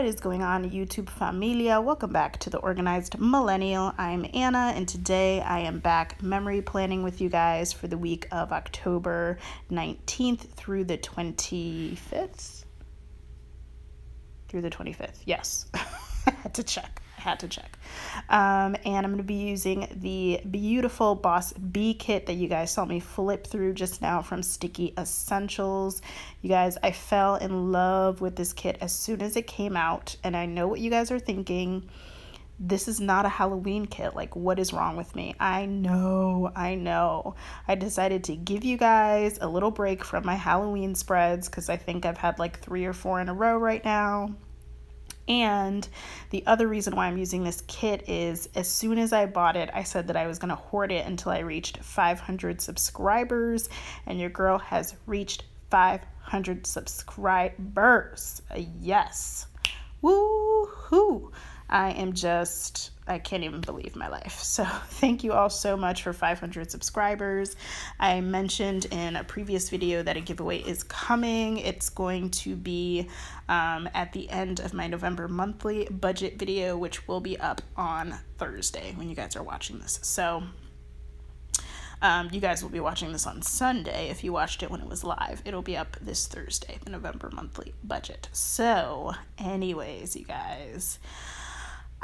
What is going on, YouTube familia? Welcome back to The Organized Millennial. I'm Anna, and today I am back memory planning with you guys for the week of October 19th through the 25th. Yes. I had to check. And I'm going to be using the beautiful Boss Bee kit that you guys saw me flip through just now from Sticky Essentials. You guys, I fell in love with this kit as soon as it came out, and I know what you guys are thinking. This is not a Halloween kit. Like, what is wrong with me? I know. I decided to give you guys a little break from my Halloween spreads because I think I've had like 3 or 4 in a row right now. And the other reason why I'm using this kit is as soon as I bought it, I said that I was going to hoard it until I reached 500 subscribers, and your girl has reached 500 subscribers. Yes. Woo-hoo. I can't even believe my life. So thank you all so much for 500 subscribers. I mentioned in a previous video that a giveaway is coming. It's going to be at the end of my November monthly budget video, which will be up on Thursday when you guys are watching this. So you guys will be watching this on Sunday. If you watched it when it was live, it'll be up this Thursday, the November monthly budget. So anyways, you guys,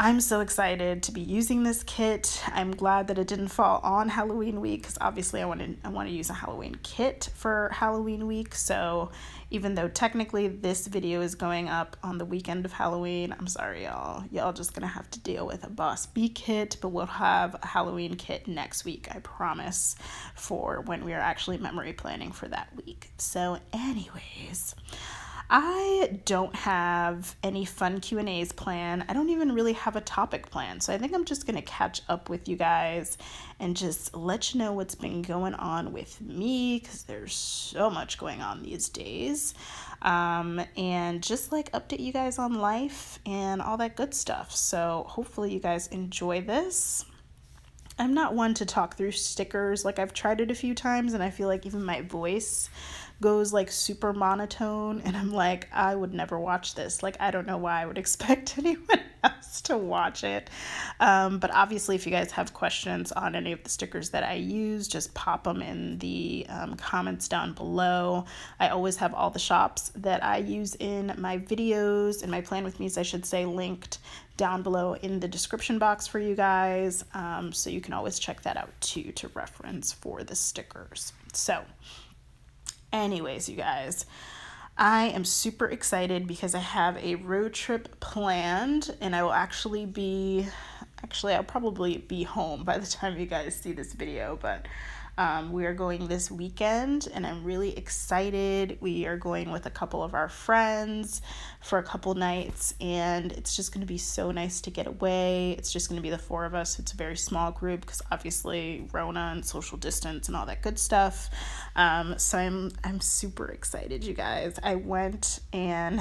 I'm so excited to be using this kit. I'm glad that it didn't fall on Halloween week because obviously I want to use a Halloween kit for Halloween week. So even though technically this video is going up on the weekend of Halloween, I'm sorry, y'all. Y'all just gonna have to deal with a Boss Bee kit, but we'll have a Halloween kit next week, I promise, for when we are actually memory planning for that week. So anyways, I don't have any fun Q&As planned. I don't even really have a topic plan. So I think I'm just going to catch up with you guys and just let you know what's been going on with me because there's so much going on these days. And just like update you guys on life and all that good stuff. So hopefully you guys enjoy this. I'm not one to talk through stickers. Like, I've tried it a few times and I feel like even my voice goes like super monotone, and I'm like, I would never watch this. Like, I don't know why I would expect anyone else to watch it. But obviously if you guys have questions on any of the stickers that I use, just pop them in the comments down below. I always have all the shops that I use in my videos, in my Plan With Me's, I should say, linked down below in the description box for you guys. So you can always check that out too to reference for the stickers. So anyways, you guys, I am super excited because I have a road trip planned, and I will I'll probably be home by the time you guys see this video, but we are going this weekend and I'm really excited. We are going with a couple of our friends for a couple nights, and it's just going to be so nice to get away. It's just going to be the 4 of us. It's a very small group because obviously Rona and social distance and all that good stuff. So I'm super excited, you guys. I went and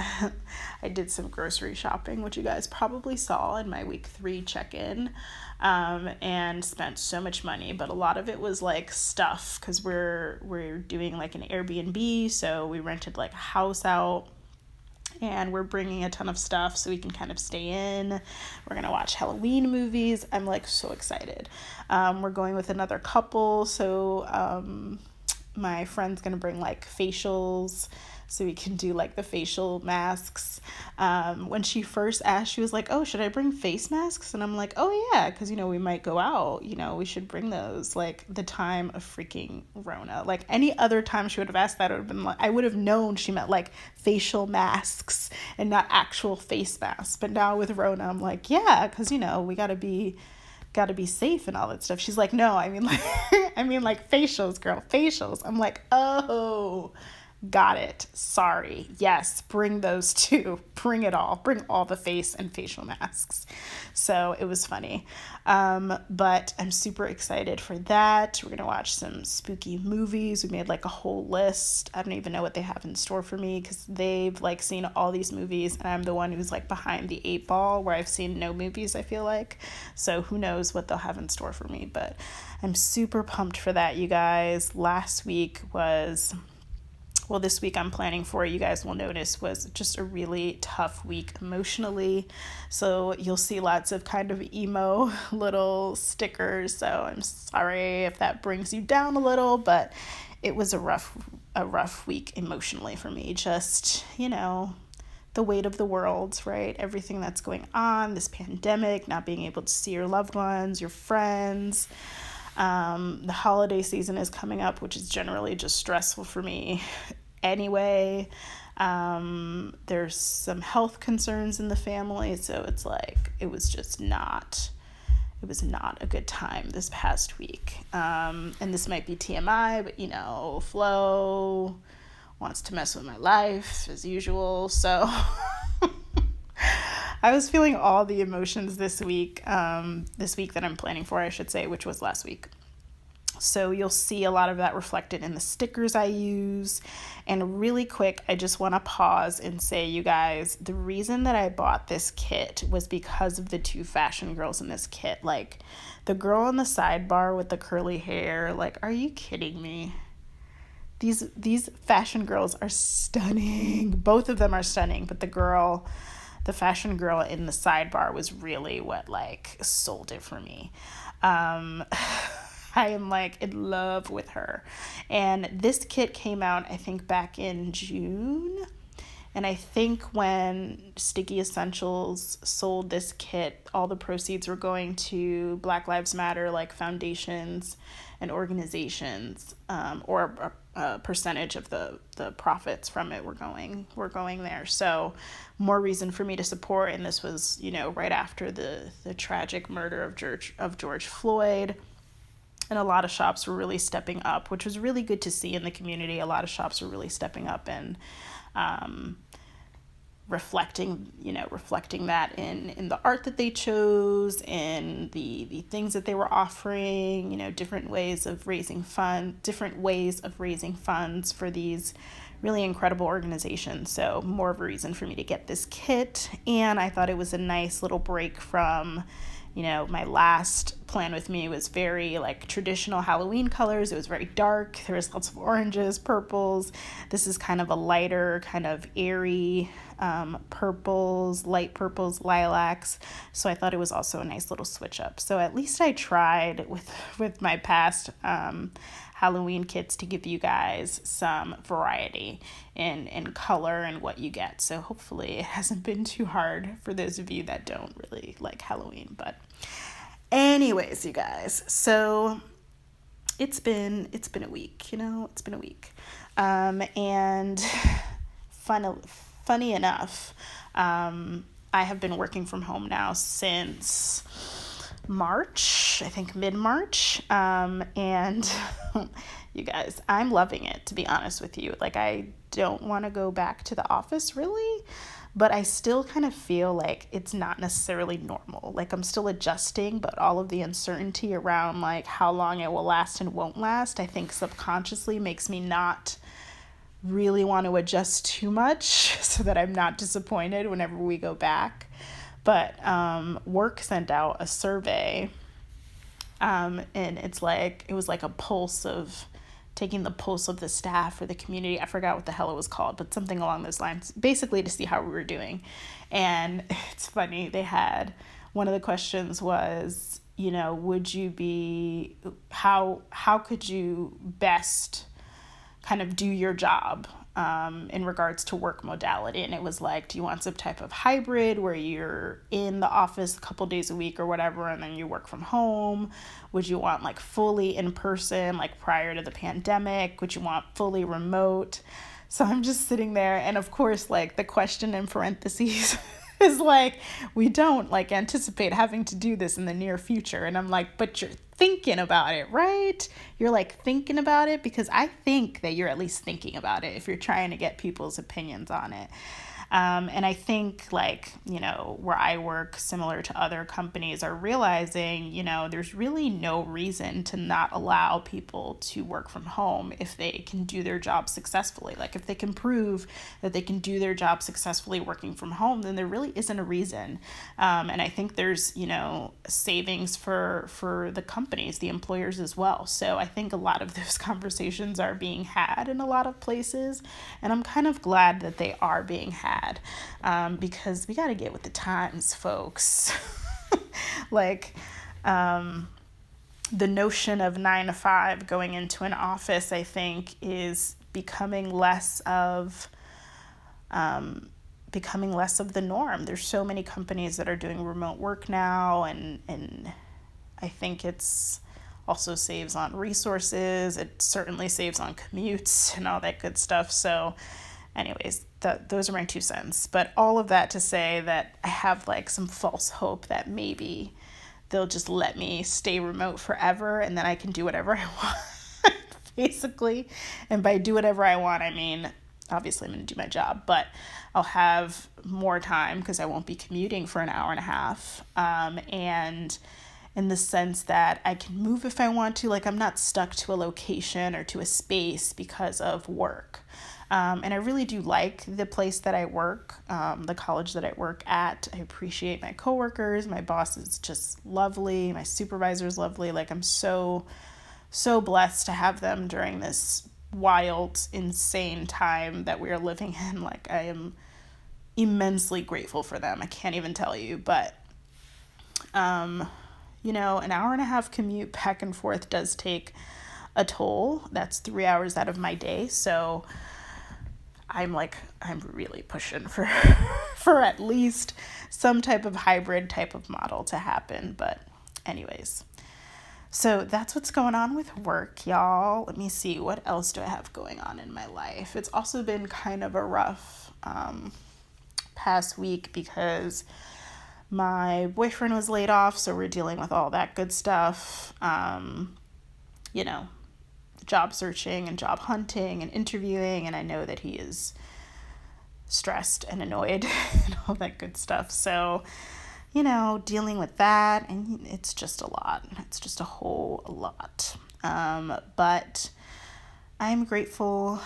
I did some grocery shopping, which you guys probably saw in my week 3 check-in. And spent so much money, but a lot of it was like stuff because we're doing like an Airbnb, so we rented like a house out, and we're bringing a ton of stuff so we can kind of stay in. We're gonna watch Halloween movies. I'm like so excited. We're going with another couple, so my friend's gonna bring like facials so we can do like the facial masks. When she first asked, she was like, oh, should I bring face masks? And I'm like, oh yeah, because we might go out, we should bring those. Like, the time of freaking Rona. Like, any other time she would have asked that, it would have been like, I would have known she meant like facial masks and not actual face masks. But now with Rona, I'm like, yeah, because we gotta be safe and all that stuff. She's like, no, I mean like facials, girl, facials. I'm like, oh, got it. Sorry. Yes, bring those too. Bring it all. Bring all the face and facial masks. So it was funny. But I'm super excited for that. We're going to watch some spooky movies. We made like a whole list. I don't even know what they have in store for me because they've like seen all these movies, and I'm the one who's like behind the 8 ball where I've seen no movies, I feel like. So who knows what they'll have in store for me, but I'm super pumped for that, you guys. Last week was well, this week I'm planning for, you guys will notice, was just a really tough week emotionally. So you'll see lots of kind of emo little stickers. So I'm sorry if that brings you down a little, but it was a rough week emotionally for me. Just, the weight of the world, right? Everything that's going on, this pandemic, not being able to see your loved ones, your friends. The holiday season is coming up, which is generally just stressful for me anyway. There's some health concerns in the family, so it's like it was not a good time this past week. And this might be TMI, but Flo wants to mess with my life as usual, so I was feeling all the emotions this week that I'm planning for, I should say, which was last week. So you'll see a lot of that reflected in the stickers I use. And really quick, I just want to pause and say, you guys, the reason that I bought this kit was because of the two fashion girls in this kit. Like, the girl in the sidebar with the curly hair, like, are you kidding me? These fashion girls are stunning. Both of them are stunning, but the fashion girl in the sidebar was really what, like, sold it for me. I am, like, in love with her. And this kit came out, I think, back in June. And I think when Sticky Essentials sold this kit, all the proceeds were going to Black Lives Matter, like, foundations and organizations, or a percentage of the profits from it were going there. So more reason for me to support. And this was, right after the tragic murder of George Floyd. And a lot of shops were really stepping up, which was really good to see in the community. A lot of shops were really stepping up and reflecting that in the art that they chose, in the things that they were offering, different ways of raising funds for these really incredible organizations. So more of a reason for me to get this kit. And I thought it was a nice little break from, my last plan with me was very, like, traditional Halloween colors. It was very dark. There was lots of oranges, purples. This is kind of a lighter, kind of airy purples, light purples, lilacs. So I thought it was also a nice little switch up. So at least I tried with my past Halloween kits to give you guys some variety in color and what you get. So hopefully it hasn't been too hard for those of you that don't really like Halloween. But anyways, you guys, so it's been a week, it's been a week. And funny enough, I have been working from home now since March, I think mid-March, and you guys, I'm loving it, to be honest with you. Like, I don't want to go back to the office really, but I still kind of feel like it's not necessarily normal. Like, I'm still adjusting, but all of the uncertainty around, like, how long it will last and won't last, I think subconsciously makes me not really want to adjust too much so that I'm not disappointed whenever we go back. But work sent out a survey, and it was like a pulse of taking the pulse of the staff or the community. I forgot what the hell it was called, but something along those lines, basically to see how we were doing. And it's funny, they had, one of the questions was, would you be, how could you best kind of do your job in regards to work modality? And it was like, do you want some type of hybrid where you're in the office a couple days a week or whatever, and then you work from home? Would you want, like, fully in person, like prior to the pandemic? Would you want fully remote? So I'm just sitting there, and of course, like, the question in parentheses is like, we don't, like, anticipate having to do this in the near future. And I'm like, but you're thinking about it, right? You're, like, thinking about it, because I think that you're at least thinking about it if you're trying to get people's opinions on it. And I think, like, you know, where I work, similar to other companies, are realizing, you know, there's really no reason to not allow people to work from home if they can do their job successfully. Like, if they can prove that they can do their job successfully working from home, then there really isn't a reason. And I think there's, you know, savings for the companies, the employers as well. So I think a lot of those conversations are being had in a lot of places, and I'm kind of glad that they are being had, because we got to get with the times, folks. Like, the notion of 9 to 5 going into an office, I think, is becoming less of the norm. There's so many companies that are doing remote work now, and I think it's also saves on resources. It certainly saves on commutes and all that good stuff. So anyways, those are my 2 cents. But all of that to say that I have like some false hope that maybe they'll just let me stay remote forever and then I can do whatever I want, basically. And by do whatever I want, I mean, obviously I'm going to do my job, but I'll have more time because I won't be commuting for an hour and a half. And in the sense that I can move if I want to, like I'm not stuck to a location or to a space because of work. And I really do like the place that I work, the college that I work at. I appreciate my coworkers. My boss is just lovely. My supervisor is lovely. Like, I'm so blessed to have them during this wild, insane time that we are living in. Like, I am immensely grateful for them. I can't even tell you. But, you know, an hour and a half commute back and forth does take a toll. That's 3 hours out of my day. So I'm really pushing for for at least some type of hybrid type of model to happen. But anyways, so that's what's going on with work, y'all. Let me see, what else do I have going on in my life? It's also been kind of a rough past week because my boyfriend was laid off, so we're dealing with all that good stuff. You know, job searching and job hunting and interviewing, and I know that he is stressed and annoyed and all that good stuff. So, you know, dealing with that, and it's just a lot. It's just a whole lot. But I'm grateful,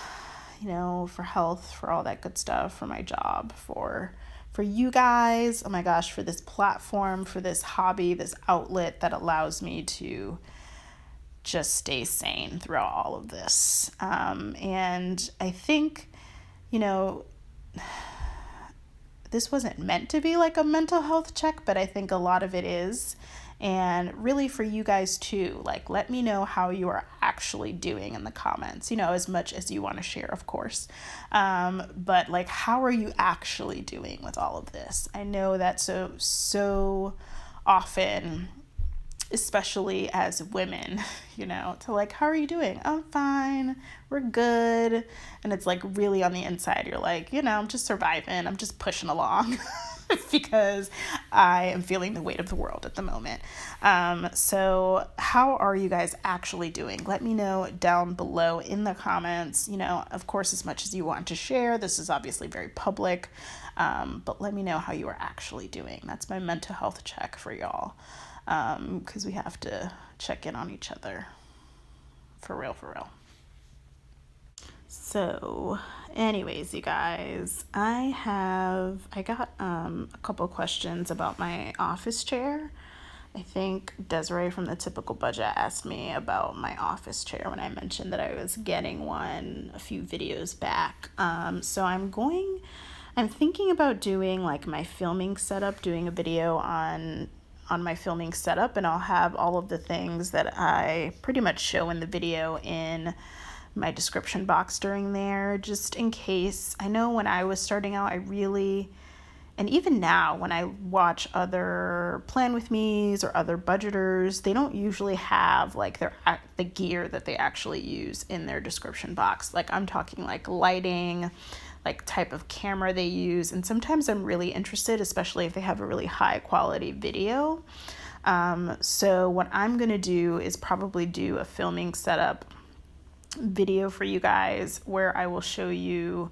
you know, for health, for all that good stuff, for my job, for you guys. Oh my gosh, for this platform, for this hobby, this outlet that allows me to just stay sane throughout all of this. And I think, you know, this wasn't meant to be like a mental health check, but I think a lot of it is. And really for you guys too, like, let me know how you are actually doing in the comments, you know, as much as you want to share, of course. But like, how are you actually doing with all of this? I know that so often, especially as women, you know, to like, how are you doing? I'm fine. We're good. And it's like really on the inside, you're like, you know, I'm just surviving. I'm just pushing along because I am feeling the weight of the world at the moment. So how are you guys actually doing? Let me know down below in the comments, you know, of course, as much as you want to share. This is obviously very public, but let me know how you are actually doing. That's my mental health check for y'all. Because we have to check in on each other. For real. So, anyways, you guys, I got a couple questions about my office chair. I think Desiree from The Typical Budget asked me about my office chair when I mentioned that I was getting one a few videos back. So I'm thinking about doing like my filming setup, doing a video on my filming setup, and I'll have all of the things that I pretty much show in the video in my description box during there, just in case. I know when I was starting out, and even now when I watch other Plan With Me's or other budgeters, they don't usually have like the gear that they actually use in their description box. Like, I'm talking like lighting, like type of camera they use. And sometimes I'm really interested, especially if they have a really high quality video. So what I'm going to do is probably do a filming setup video for you guys where I will show you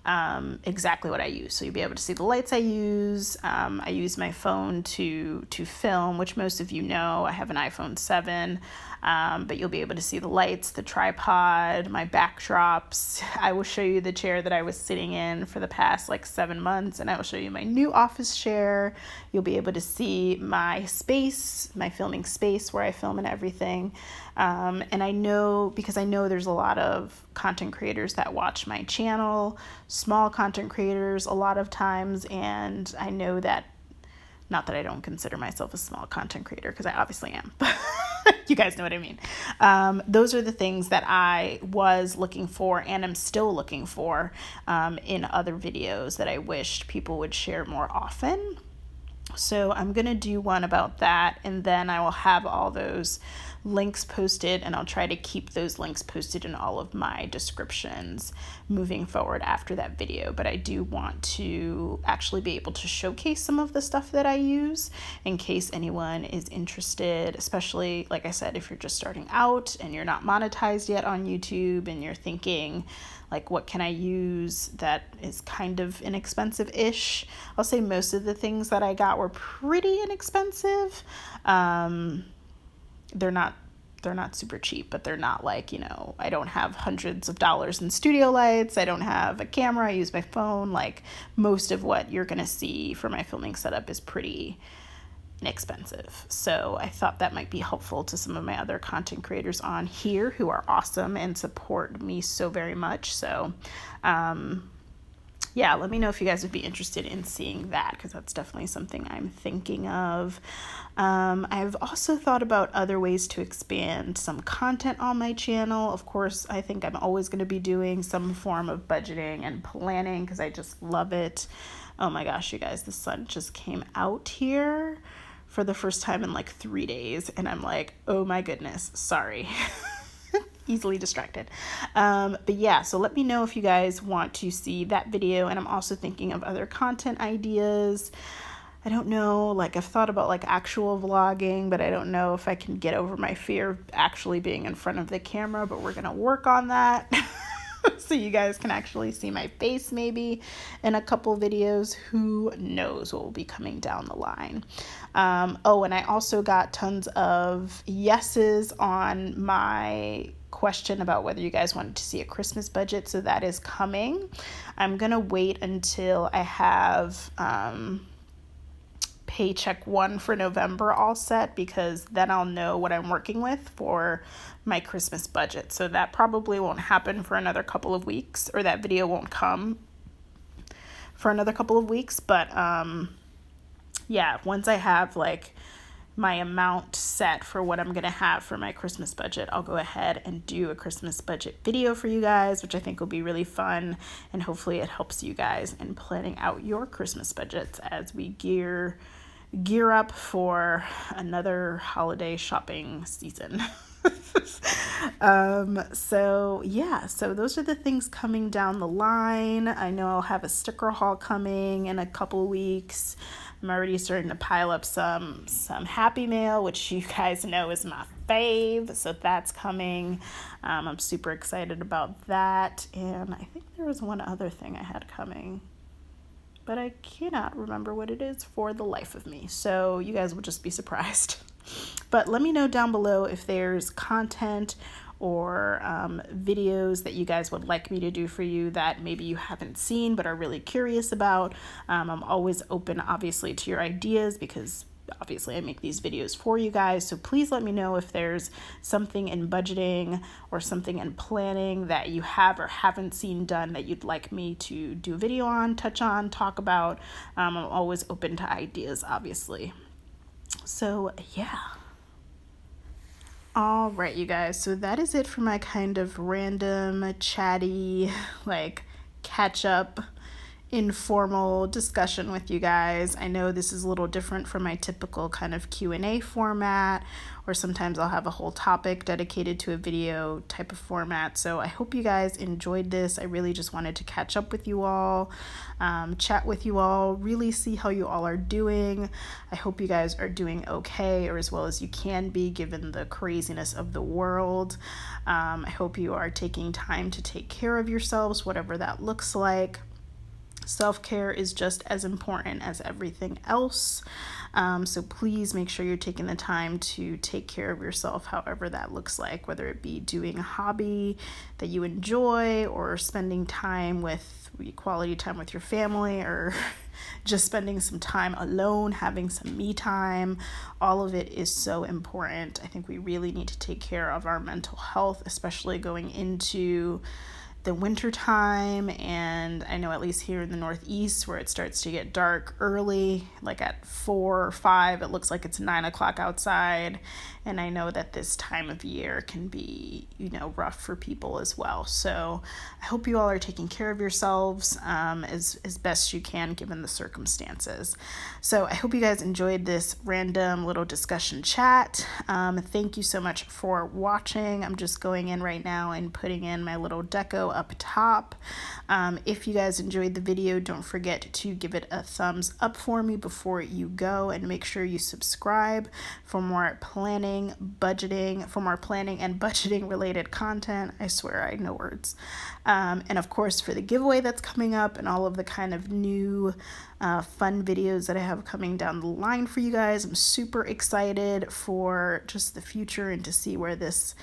exactly what I use. So you'll be able to see the lights I use. I use my phone to film, which most of you know. I have an iPhone 7, but you'll be able to see the lights, the tripod, my backdrops. I will show you the chair that I was sitting in for the past like 7 months, and I will show you my new office chair. You'll be able to see my space, my filming space where I film and everything. And I know, because I know there's a lot of content creators that watch my channel, small content creators a lot of times, and I know that, not that I don't consider myself a small content creator, because I obviously am, but you guys know what I mean. Those are the things that I was looking for and am still looking for in other videos that I wished people would share more often. So I'm going to do one about that, and then I will have all those links posted, and I'll try to keep those links posted in all of my descriptions moving forward after that video. But I do want to actually be able to showcase some of the stuff that I use in case anyone is interested, especially, like I said, if you're just starting out and you're not monetized yet on YouTube and you're thinking, like, what can I use that is kind of inexpensive-ish? I'll say most of the things that I got were pretty inexpensive. They're not super cheap, but they're not like, I don't have hundreds of dollars in studio lights. I don't have a camera. I use my phone. Like, most of what you're going to see for my filming setup is pretty inexpensive. So I thought that might be helpful to some of my other content creators on here who are awesome and support me so very much. So, yeah, let me know if you guys would be interested in seeing that, because that's definitely something I'm thinking of. I've also thought about other ways to expand some content on my channel. Of course, I think I'm always going to be doing some form of budgeting and planning because I just love it. Oh my gosh, you guys, the sun just came out here for the first time in like 3 days, and I'm like, oh my goodness, sorry. Easily distracted. But yeah, so let me know if you guys want to see that video. And I'm also thinking of other content ideas. I don't know, like, I've thought about like actual vlogging, but I don't know if I can get over my fear of actually being in front of the camera, but we're gonna work on that. So you guys can actually see my face maybe in a couple videos. Who knows what will be coming down the line. Oh, and I also got tons of yeses on my question about whether you guys wanted to see a Christmas budget. So that is coming. I'm gonna wait until I have paycheck 1 for November all set, because then I'll know what I'm working with for my Christmas budget. So that probably won't happen for another couple of weeks, or that video won't come for another couple of weeks. But yeah, once I have like my amount set for what I'm gonna have for my Christmas budget, I'll go ahead and do a Christmas budget video for you guys, which I think will be really fun, and hopefully it helps you guys in planning out your Christmas budgets as we gear up for another holiday shopping season. So yeah, so those are the things coming down the line. I know I'll have a sticker haul coming in a couple weeks. I'm already starting to pile up some Happy Mail, which you guys know is my fave. So that's coming. I'm super excited about that. And I think there was one other thing I had coming, but I cannot remember what it is for the life of me. So you guys will just be surprised. But let me know down below if there's content or videos that you guys would like me to do for you that maybe you haven't seen but are really curious about. I'm always open, obviously, to your ideas, because obviously I make these videos for you guys. So please let me know if there's something in budgeting or something in planning that you have or haven't seen done that you'd like me to do a video on, touch on, talk about. I'm always open to ideas, obviously. So yeah. All right, you guys, so that is it for my kind of random, chatty, like, catch up, informal discussion with you guys. I know this is a little different from my typical kind of Q&A format, or sometimes I'll have a whole topic dedicated to a video type of format. So I hope you guys enjoyed this. I really just wanted to catch up with you all, chat with you all, really see how you all are doing. I hope you guys are doing okay, or as well as you can be given the craziness of the world. I hope you are taking time to take care of yourselves, whatever that looks like. Self-care is just as important as everything else. So please make sure you're taking the time to take care of yourself, however that looks like, whether it be doing a hobby that you enjoy or spending time with quality time with your family, or just spending some time alone, having some me time. All of it is so important. I think we really need to take care of our mental health, especially going into the winter time. And I know at least here in the Northeast, where it starts to get dark early, like at 4 or 5, it looks like it's 9 o'clock outside. And I know that this time of year can be, rough for people as well. So I hope you all are taking care of yourselves as best you can given the circumstances. So I hope you guys enjoyed this random little discussion chat. Thank you so much for watching. I'm just going in right now and putting in my little deco up top. If you guys enjoyed the video, don't forget to give it a thumbs up for me before you go, and make sure you subscribe for more planning and budgeting related content. I swear I know words. And of course, for the giveaway that's coming up and all of the kind of new fun videos that I have coming down the line for you guys. I'm super excited for just the future and to see where this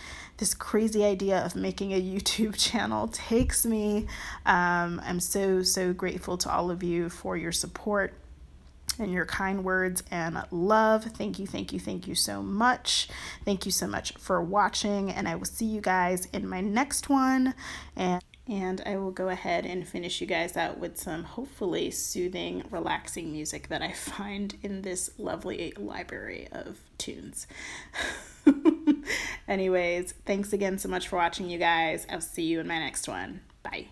crazy idea of making a YouTube channel takes me. I'm so grateful to all of you for your support and your kind words and love. Thank you so much. Thank you so much for watching, and I will see you guys in my next one. And I will go ahead and finish you guys out with some hopefully soothing, relaxing music that I find in this lovely library of tunes. Anyways, thanks again so much for watching, you guys. I'll see you in my next one. Bye.